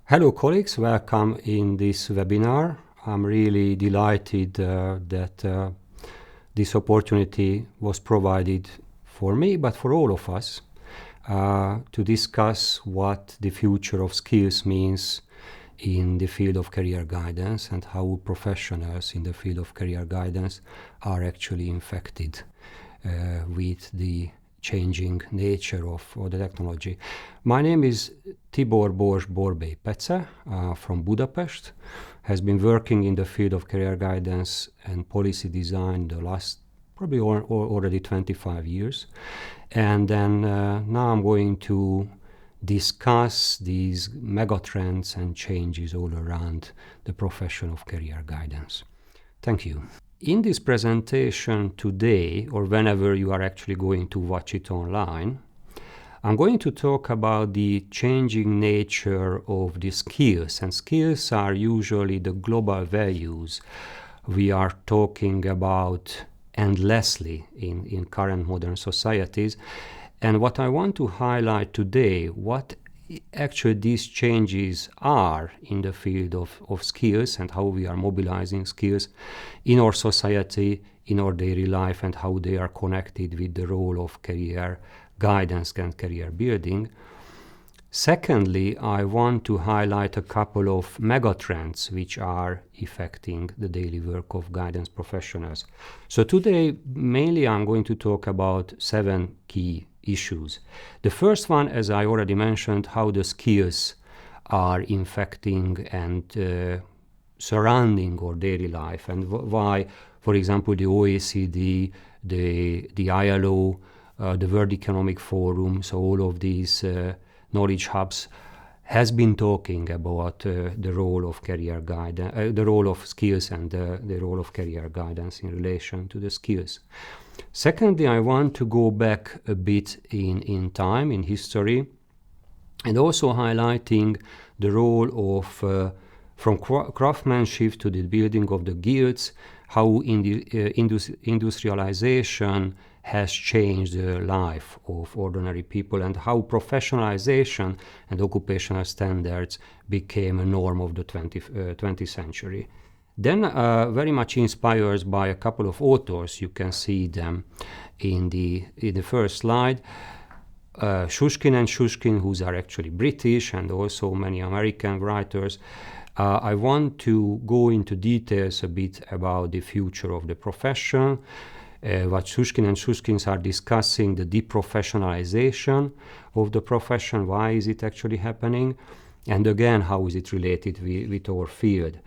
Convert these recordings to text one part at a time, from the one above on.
Hello colleagues, welcome in this webinar. I'm really delighted that this opportunity was provided for me, but for all of us, to discuss what the future of skills means in the field of career guidance and how professionals in the field of career guidance are actually infected with the changing nature of the technology. My name is Tibor Bors Borbély-Pecze from Budapest, has been working in the field of career guidance and policy design the last probably already 25 years. And then now I'm going to discuss these megatrends and changes all around the profession of career guidance. Thank you. In this presentation today, or whenever you are actually going to watch it online, I'm going to talk about the changing nature of the skills. And skills are usually the global values we are talking about endlessly in current modern societies. And what I want to highlight today, what actually these changes are in the field of skills and how we are mobilizing skills in our society, in our daily life, and how they are connected with the role of career guidance and career building. Secondly, I want to highlight a couple of megatrends which are affecting the daily work of guidance professionals. So today, mainly I'm going to talk about 7 key issues. The first one, as I already mentioned, how the skills are infecting and surrounding our daily life, and why, for example, the OECD, the ILO, the World Economic Forum, so all of these knowledge hubs has been talking about the role of career guidance, the role of skills and the role of career guidance in relation to the skills. Secondly, I want to go back a bit in time, in history, and also highlighting the role of from craftsmanship to the building of the guilds, how industrialization has changed the life of ordinary people, and how professionalization and occupational standards became a norm of the 20th century. Then very much inspired by a couple of authors, you can see them in the first slide, Shushkin and Shushkin, who are actually British, and also many American writers. I want to go into details a bit about the future of the profession, what Shushkin and Shushkin are discussing, the deprofessionalization of the profession, why is it actually happening, and again, how is it related with our field.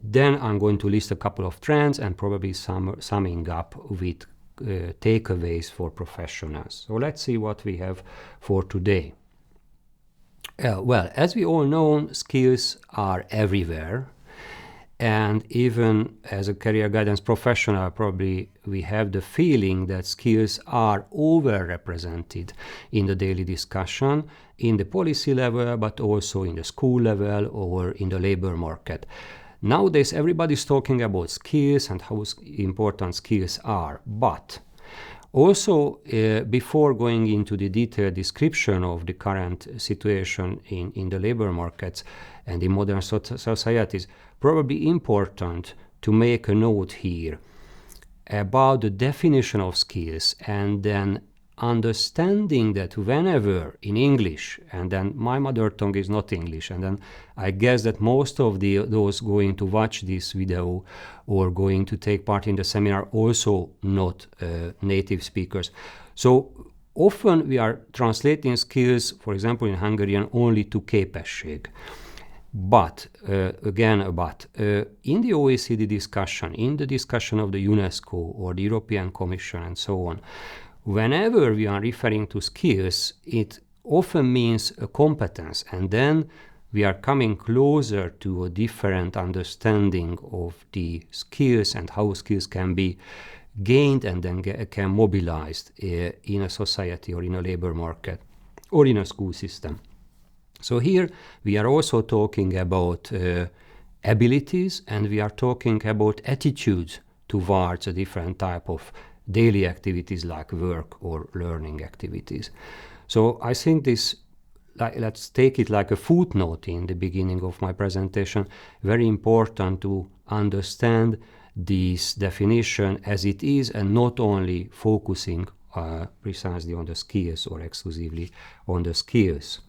Then I'm going to list a couple of trends and probably summing up with takeaways for professionals. So let's see what we have for today. Well, as we all know, skills are everywhere. And even as a career guidance professional, probably we have the feeling that skills are overrepresented in the daily discussion, in the policy level, but also in the school level or in the labor market. Nowadays, everybody's talking about skills and how important skills are, but also before going into the detailed description of the current situation in the labor markets and in modern societies, probably important to make a note here about the definition of skills, and then understanding that whenever in English, and then my mother tongue is not English, and then I guess that most of those going to watch this video or going to take part in the seminar also not native speakers. So often we are translating skills, for example in Hungarian, only to képesség. But, in the OECD discussion, in the discussion of the UNESCO or the European Commission and so on, whenever we are referring to skills, it often means a competence, and then we are coming closer to a different understanding of the skills and how skills can be gained and then can mobilized in a society or in a labor market or in a school system. So here we are also talking about abilities, and we are talking about attitudes towards a different type of daily activities like work or learning activities. So I think this let's take it like a footnote in the beginning of my presentation, very important to understand this definition as it is, and not only focusing precisely on the skills or exclusively on the skills.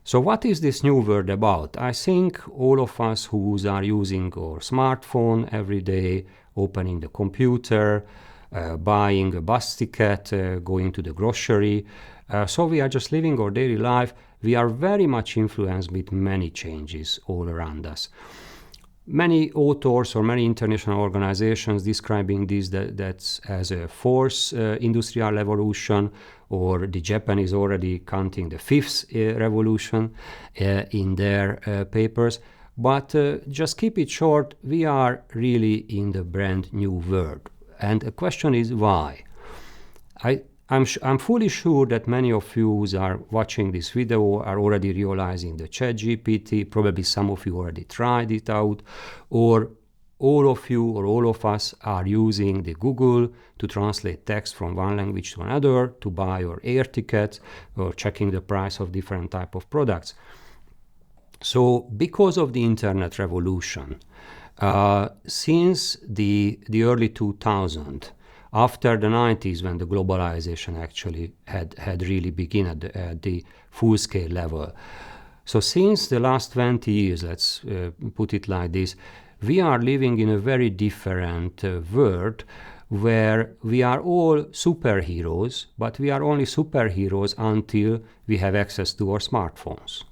So what is this new word about? I think all of us who are using our smartphone every day, opening the computer, buying a bus ticket, going to the grocery, so we are just living our daily life. We are very much influenced with many changes all around us. Many authors or many international organizations describing this that as a fourth industrial revolution, or the Japanese already counting the fifth revolution in their papers. But just keep it short, we are really in the brand new world. And the question is why? I'm fully sure that many of you who are watching this video are already realizing the ChatGPT. Probably some of you already tried it out, or all of you or all of us are using the Google to translate text from one language to another, to buy your air ticket, or checking the price of different type of products. So because of the internet revolution, since the early 2000s, after the 90s, when the globalization actually had really begun at the full-scale level. So since the last 20 years, let's put it like this, we are living in a very different world where we are all superheroes, but we are only superheroes until we have access to our smartphones.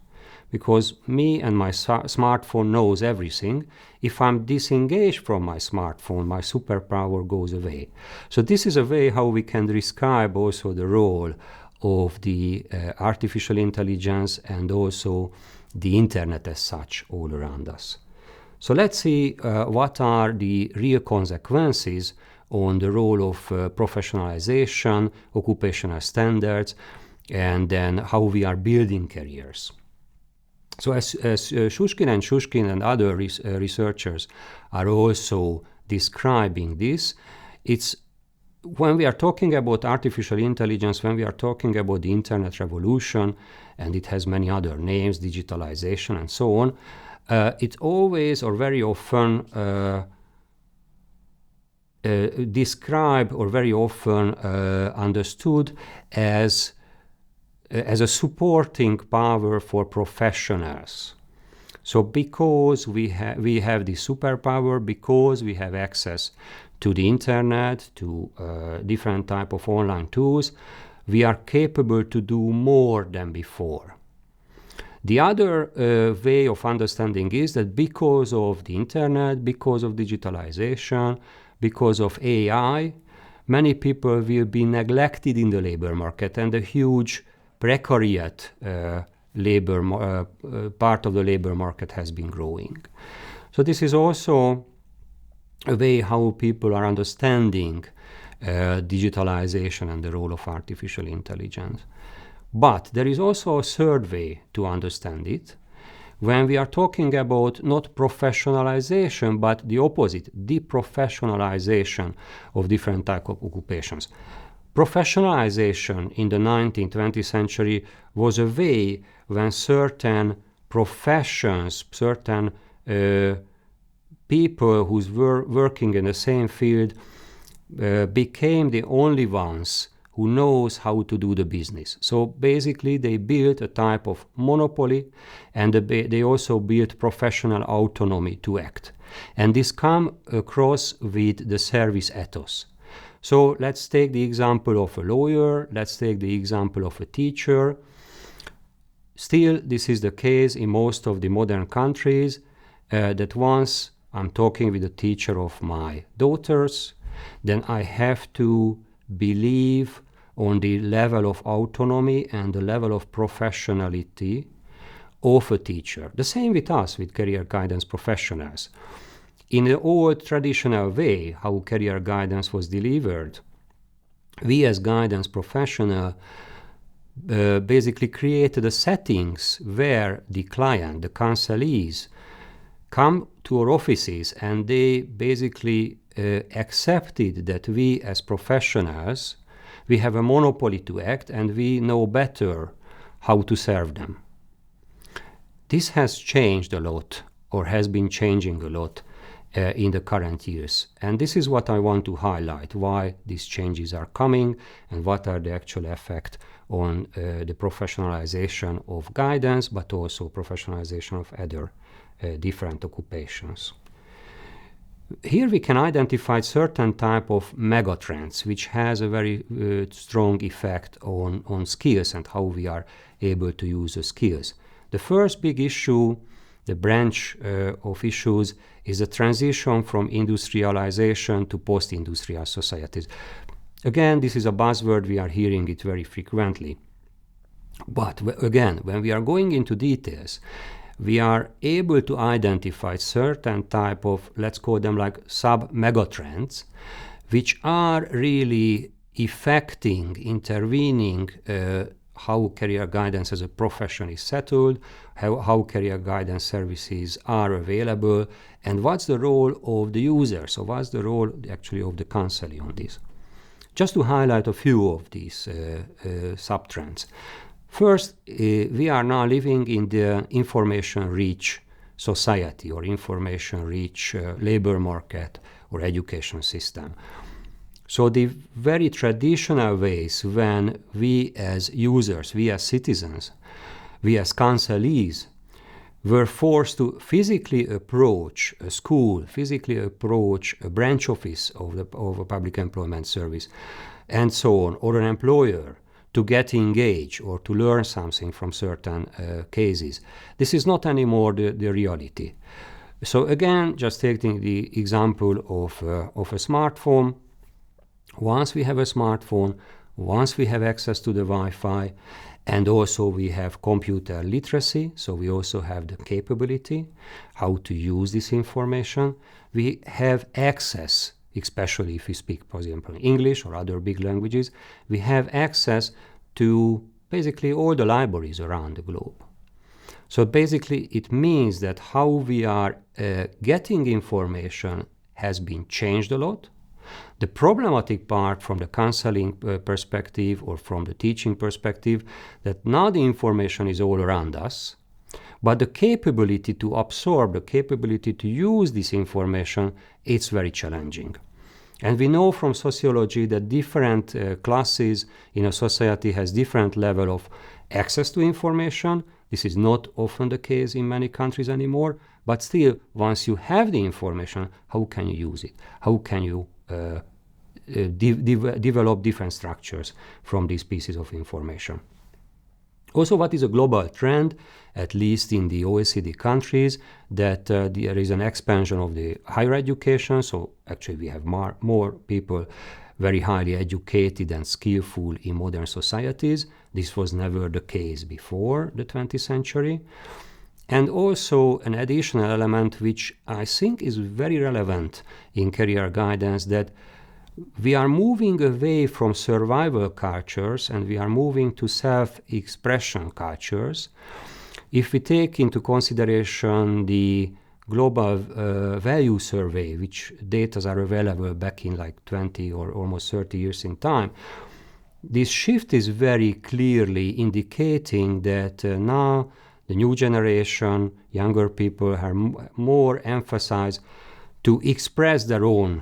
Because me and my smartphone knows everything. If I'm disengaged from my smartphone, my superpower goes away. So this is a way how we can describe also the role of the artificial intelligence and also the internet as such all around us. So let's see what are the real consequences on the role of professionalization, occupational standards, and then how we are building careers. So as Shushkin and other researchers are also describing this, it's when we are talking about artificial intelligence, when we are talking about the internet revolution, and it has many other names, digitalization and so on, it always or very often described or very often understood as a supporting power for professionals. So because we have the superpower, because we have access to the internet, to different type of online tools, we are capable to do more than before. The other way of understanding is that because of the internet, because of digitalization, because of AI, many people will be neglected in the labor market, and a huge precariat part of the labor market has been growing. So this is also a way how people are understanding digitalization and the role of artificial intelligence. But there is also a third way to understand it, when we are talking about not professionalization, but the opposite, deprofessionalization of different types of occupations. Professionalization in the 19th, 20th century was a way when certain professions, certain people who were working in the same field became the only ones who knows how to do the business. So basically they built a type of monopoly, and they also built professional autonomy to act. And this comes across with the service ethos. So let's take the example of a lawyer, let's take the example of a teacher. Still, this is the case in most of the modern countries, that once I'm talking with a teacher of my daughters, then I have to believe on the level of autonomy and the level of professionality of a teacher. The same with us, with career guidance professionals. In the old traditional way, how career guidance was delivered, we as guidance professionals basically created the settings where the client, the counselees, come to our offices, and they basically accepted that we as professionals, we have a monopoly to act, and we know better how to serve them. This has changed a lot, or has been changing a lot in the current years. And this is what I want to highlight, why these changes are coming and what are the actual effect on the professionalization of guidance, but also professionalization of other different occupations. Here we can identify certain type of megatrends, which has a very strong effect on skills and how we are able to use the skills. The first big issue, the branch of issues, is the transition from industrialization to post-industrial societies. Again, this is a buzzword, we are hearing it very frequently. But again, when we are going into details, we are able to identify certain type of, let's call them like sub-megatrends, which are really affecting, intervening how career guidance as a profession is settled, how career guidance services are available, and what's the role of the user. So what's the role actually of the counseling on this? Just to highlight a few of these sub-trends. First, we are now living in the information-rich society or information-rich labor market or education system. So the very traditional ways when we as users, we as citizens, we as counselees were forced to physically approach a school, physically approach a branch office of a public employment service, and so on, or an employer, to get engaged or to learn something from certain cases. This is not anymore the reality. So again, just taking the example of a smartphone, once we have a smartphone, once we have access to the Wi-Fi, and also we have computer literacy, so we also have the capability how to use this information, we have access, especially if we speak, for example, English or other big languages, we have access to basically all the libraries around the globe. So basically it means that how we are getting information has been changed a lot. The problematic part from the counseling perspective or from the teaching perspective, that now the information is all around us, but the capability to absorb, the capability to use this information, it's very challenging. And we know from sociology that different classes in a society has different level of access to information. This is not often the case in many countries anymore, but still, once you have the information, how can you use it? How can you develop different structures from these pieces of information? Also, what is a global trend, at least in the OECD countries, that there is an expansion of the higher education. So actually we have more people very highly educated and skillful in modern societies. This was never the case before the 20th century. And also an additional element which I think is very relevant in career guidance, that we are moving away from survival cultures and we are moving to self-expression cultures. If we take into consideration the global value survey, which data are available back in like 20 or almost 30 years in time, this shift is very clearly indicating that now the new generation, younger people, are more emphasized to express their own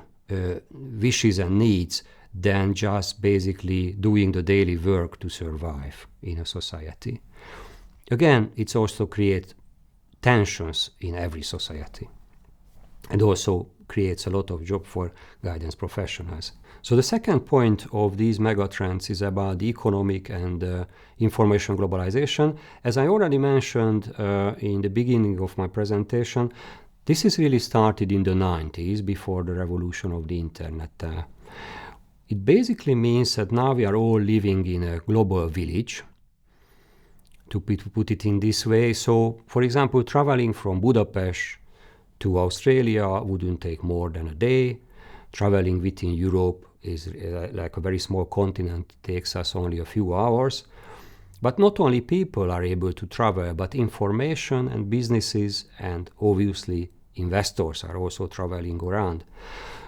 wishes and needs than just basically doing the daily work to survive in a society. Again, it also creates tensions in every society and also creates a lot of job for guidance professionals. So the second point of these megatrends is about the economic and information globalization. As I already mentioned in the beginning of my presentation, this is really started in the 90s, before the revolution of the internet. It basically means that now we are all living in a global village, to put it in this way. So, for example, traveling from Budapest to Australia wouldn't take more than a day. Traveling within Europe is like a very small continent, takes us only a few hours. But not only people are able to travel, but information and businesses and obviously investors are also traveling around.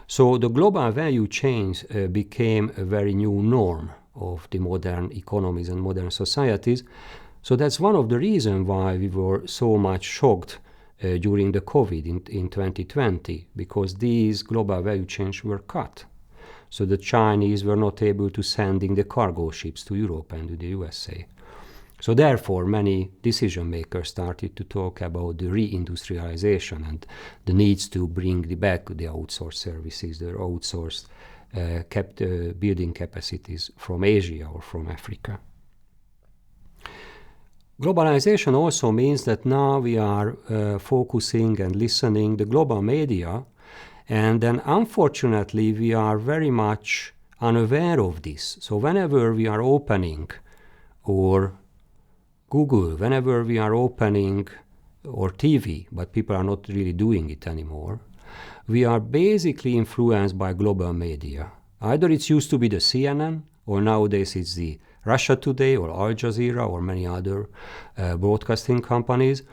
So the global value chains became a very new norm of the modern economies and modern societies. So that's one of the reasons why we were so much shocked during the COVID in 2020, because these global value chains were cut. So the Chinese were not able to send in the cargo ships to Europe and to the USA. So therefore, many decision makers started to talk about the reindustrialization and the needs to bring back the outsourced services, the outsourced building capacities from Asia or from Africa. Globalization also means that now we are focusing and listening the global media, and then unfortunately we are very much unaware of this. So whenever we are opening or Google, whenever we are opening or TV, but people are not really doing it anymore, we are basically influenced by global media. Either it's used to be the CNN, or nowadays it's the Russia Today or Al Jazeera or many other broadcasting companies.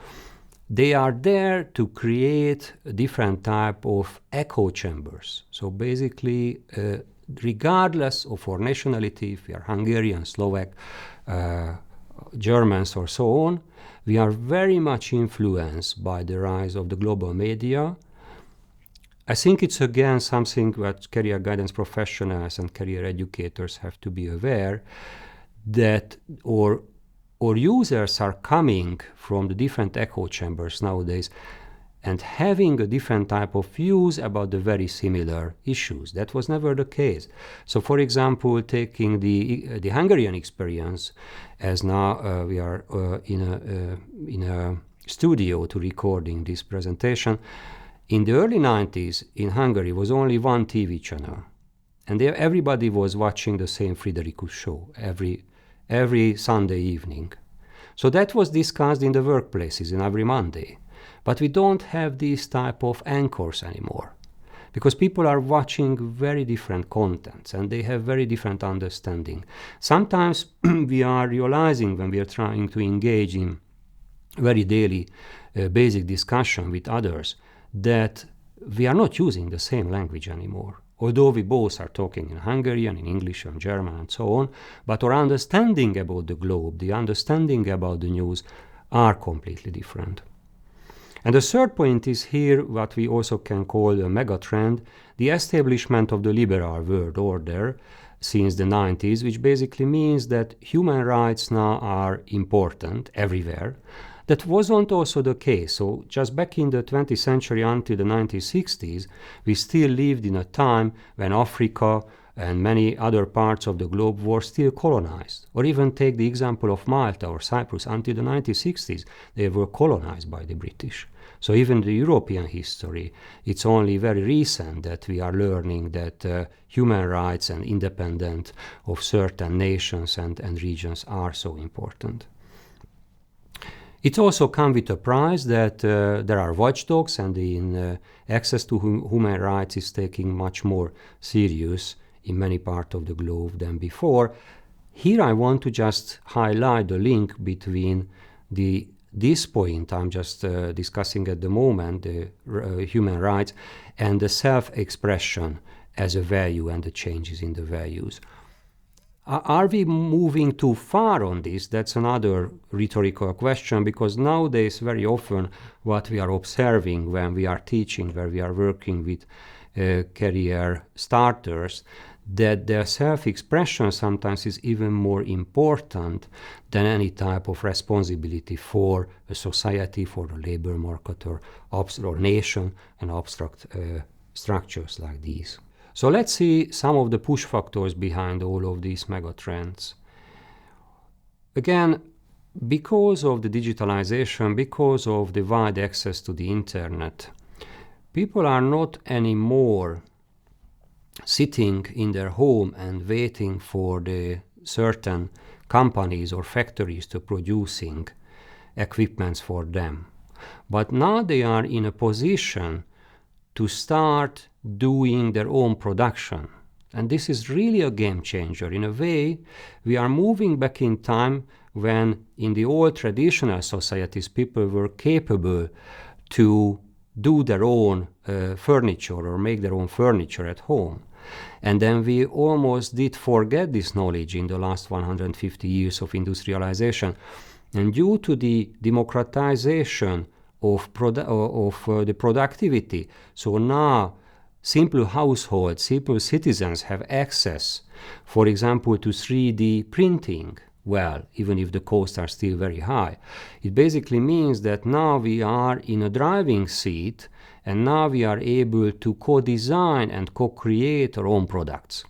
They are there to create a different type of echo chambers. So basically, regardless of our nationality, if we are Hungarian, Slovak, Germans or so on, we are very much influenced by the rise of the global media. I think it's again something that career guidance professionals and career educators have to be aware that our users are coming from the different echo chambers nowadays and having a different type of views about the very similar issues. That was never the case. So for example, taking the Hungarian experience, as now we are in a studio to recording this presentation, in the early 90s in Hungary was only one TV channel, and everybody was watching the same Friderikus show every Sunday evening. So that was discussed in the workplaces in every Monday. But we don't have these type of anchors anymore, because people are watching very different contents and they have very different understanding. Sometimes we are realizing when we are trying to engage in very daily basic discussion with others that we are not using the same language anymore. Although we both are talking in Hungarian, in English, and German, and so on, but our understanding about the globe, the understanding about the news are completely different. And the third point is here what we also can call a megatrend, the establishment of the liberal world order since the 90s, which basically means that human rights now are important everywhere. That wasn't also the case. So just back in the 20th century until the 1960s, we still lived in a time when Africa and many other parts of the globe were still colonized. Or even take the example of Malta or Cyprus. Until the 1960s, they were colonized by the British. So even the European history, it's only very recent that we are learning that human rights and independence of certain nations and regions are so important. It also comes with a price that there are watchdogs, and access to human rights is taking much more serious in many parts of the globe than before. Here I want to just highlight the link between this point I'm just discussing at the moment, the human rights, and the self-expression as a value and the changes in the values. Are we moving too far on this? That's another rhetorical question, because nowadays very often what we are observing when we are teaching, where we are working with career starters, that their self-expression sometimes is even more important than any type of responsibility for a society, for the labor market or nation and abstract structures like these. So let's see some of the push factors behind all of these megatrends. Again, because of the digitalization, because of the wide access to the internet, people are not anymore sitting in their home and waiting for the certain companies or factories to producing equipments for them. But now they are in a position to start doing their own production. And this is really a game changer. In a way, we are moving back in time when in the old traditional societies people were capable to do their own furniture or make their own furniture at home. And then we almost did forget this knowledge in the last 150 years of industrialization. And due to the democratization of the productivity, so now simple households, simple citizens have access, for example, to 3D printing. Well, even if the costs are still very high. It basically means that now we are in a driving seat, and now we are able to co-design and co-create our own products.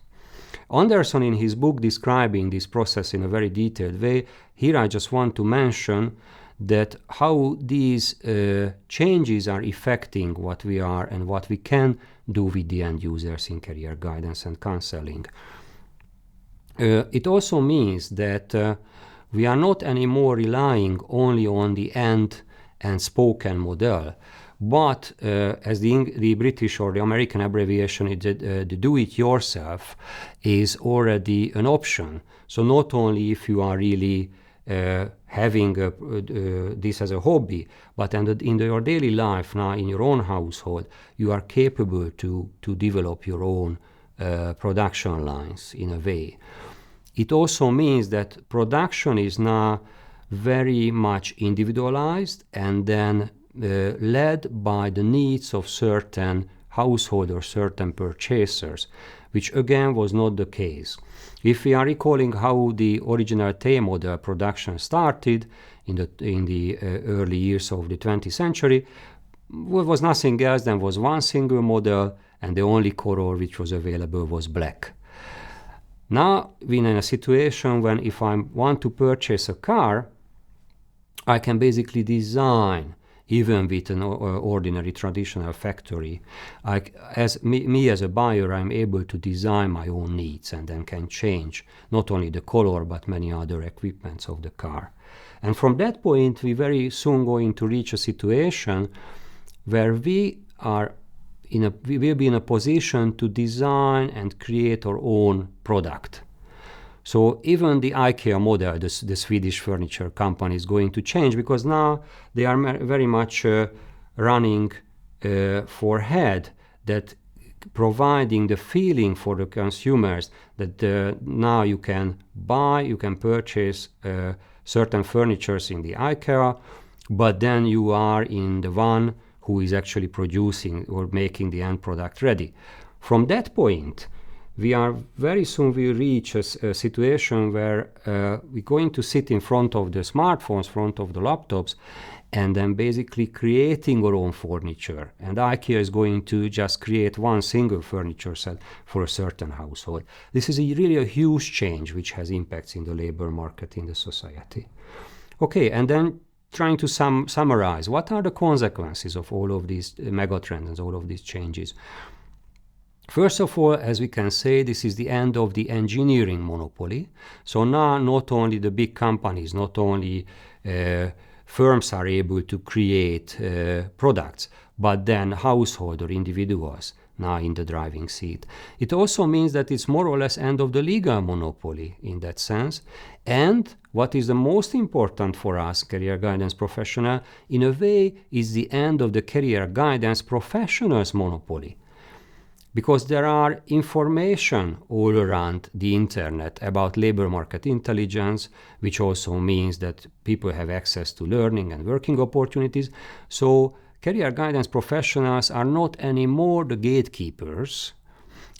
Anderson, in his book describing this process in a very detailed way, here I just want to mention that how these changes are affecting what we are and what we can do with the end users in career guidance and counseling. It also means that we are not anymore relying only on the end and spoken model, but as the British or the American abbreviation, the do-it-yourself is already an option. So not only if you are really having this as a hobby, but in your daily life now, in your own household, you are capable to develop your own production lines in a way. It also means that production is now very much individualized and then led by the needs of certain household or certain purchasers, which again was not the case. If we are recalling how the original T model production started in the early years of the 20th century, it was nothing else than was one single model, and the only color which was available was black. Now we're in a situation when if I want to purchase a car, I can basically design, even with an ordinary traditional factory. As a buyer, I'm able to design my own needs and then can change not only the color but many other equipments of the car. And from that point, we very soon going to reach a situation where we will be in a position to design and create our own product. So even the IKEA model, the Swedish furniture company, is going to change, because now they are very much running forehead, that providing the feeling for the consumers that now you can purchase certain furnitures in the IKEA, but then you are in the one who is actually producing or making the end product ready. From that point, we are very soon will reach a situation where we're going to sit in front of the smartphones, front of the laptops, and then basically creating our own furniture. And IKEA is going to just create one single furniture set for a certain household. This is really a huge change which has impacts in the labor market, in the society. Okay, and then trying to summarize, what are the consequences of all of these megatrends and all of these changes? First of all, as we can say, this is the end of the engineering monopoly. So now not only the big companies, not only firms are able to create products, but then household or individuals now in the driving seat. It also means that it's more or less end of the legal monopoly in that sense. And what is the most important for us, career guidance professional, in a way, is the end of the career guidance professionals monopoly. Because there are information all around the internet about labor market intelligence, which also means that people have access to learning and working opportunities. So career guidance professionals are not anymore the gatekeepers.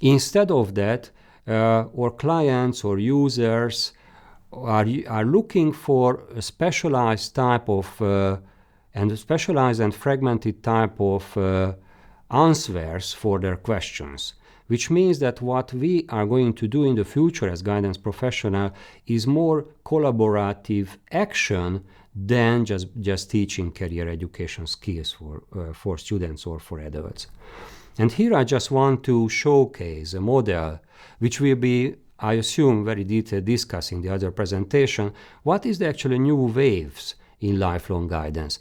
Instead of that, our clients or users are looking for a specialized type of and a specialized and fragmented type of answers for their questions, which means that what we are going to do in the future as guidance professional is more collaborative action than just teaching career education skills for students or for adults. And here I just want to showcase a model which will be, I assume, very detailed discussed in the other presentation. What is the actual new waves in lifelong guidance?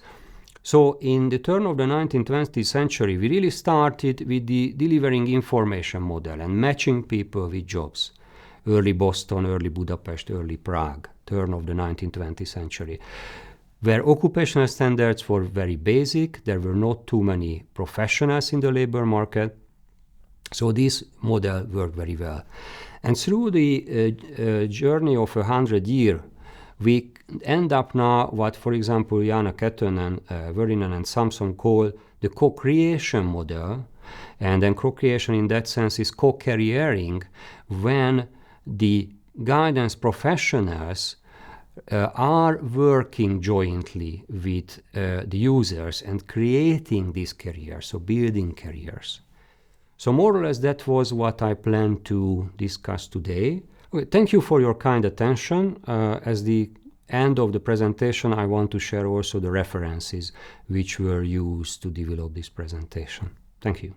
So in the turn of the 19th century, we really started with the delivering information model and matching people with jobs. Early Boston, early Budapest, early Prague, turn of the 19th century, where occupational standards were very basic. There were not too many professionals in the labor market. So this model worked very well. And through the journey of 100 years, we end up now what, for example, Jaana Kettunen, Verinen, and Samson call the co-creation model. And then co-creation in that sense is co-careering, when the guidance professionals are working jointly with the users and creating these careers, so building careers. So more or less that was what I planned to discuss today. Thank you for your kind attention. As the end of the presentation, I want to share also the references which were used to develop this presentation. Thank you.